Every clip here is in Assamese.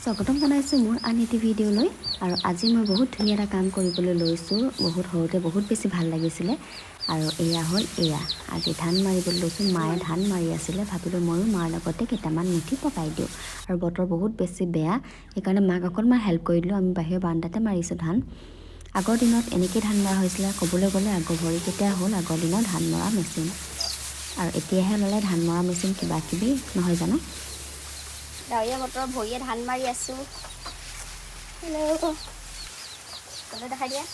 স্বাগতম জনাইছোঁ মোৰ আন এটি ভিডিঅ'লৈ। আৰু আজি মই বহুত ধুনীয়া এটা কাম কৰিবলৈ লৈছোঁ। বহুত সৰুতে বহুত বেছি ভাল লাগিছিলে। আৰু এয়া হ'ল আজি ধান মাৰিবলৈ লৈছোঁ। মায়ে ধান মাৰি আছিলে, ভাবিলোঁ ময়ো মাৰ লগতে কেইটামান মুঠি পকাই দিওঁ। আৰু বতৰ বহুত বেছি বেয়া, সেইকাৰণে মাক অকণমান হেল্প কৰি দিলোঁ। আমি বাহিৰৰ বাৰান্দাতে মাৰিছোঁ ধান। আগৰ দিনত এনেকৈ ধান মৰা হৈছিলে। ক'বলৈ গ'লে আগৰ কেতিয়া হ'ল আগৰ দিনৰ ধান মৰা মেচিন। আৰু এতিয়াহে ল'লে ধান মৰা মেচিন কিবা কিবি, নহয় জানো? ডাৱৰীয়া বতৰ ভৰিয়ে ধান মাৰি আছোঁ। হেল্ল', তলে দেখাই দিয়া।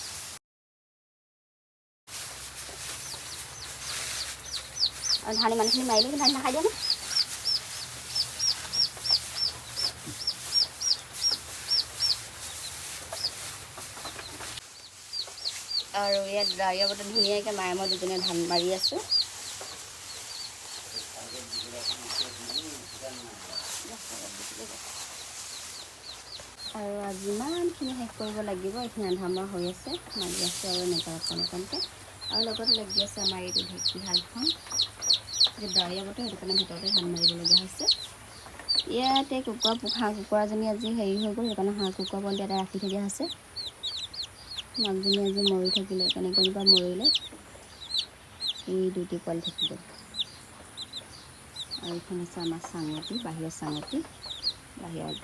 আৰু ধান ইমানখিনি মাৰিলোঁ, ধান দেখাই দিয়া নে? আৰু ইয়াত ডাৱৰীয়া বতৰ ধুনীয়াকৈ মায়ে মই দুজনে ধান মাৰি আছোঁ। আৰু আজি ইমানখিনি শেষ কৰিব লাগিব। এইখিনি আধা মৰা হৈ আছে, মাৰি আছোঁ আৰু এনেকুৱা অকণকৈ। আৰু লগতে লাগি আছে আমাৰ এইটো ঢেঁকী শালখন। যে ডাৱৰীয়া বতৰ, সেইটো কাৰণে ভিতৰতে ধান মাৰিবলগীয়া হৈছে। ইয়াতে হাঁহ কুকুৰাজনী আজি হেৰি হৈ গ'ল, সেইকাৰণে হাঁহ কুকুৰা পোৱালি এটা ৰাখি থৈ দিয়া হৈছে। মাকজনী আজি মৰি থাকিলে, কেনেকৈ বা মৰিলে। এই দুটি পোৱালি থাকি গ'ল। আৰু এইখন আছে আমাৰ চাঙতি, বাহিৰৰ চাঙতি। বাহিৰত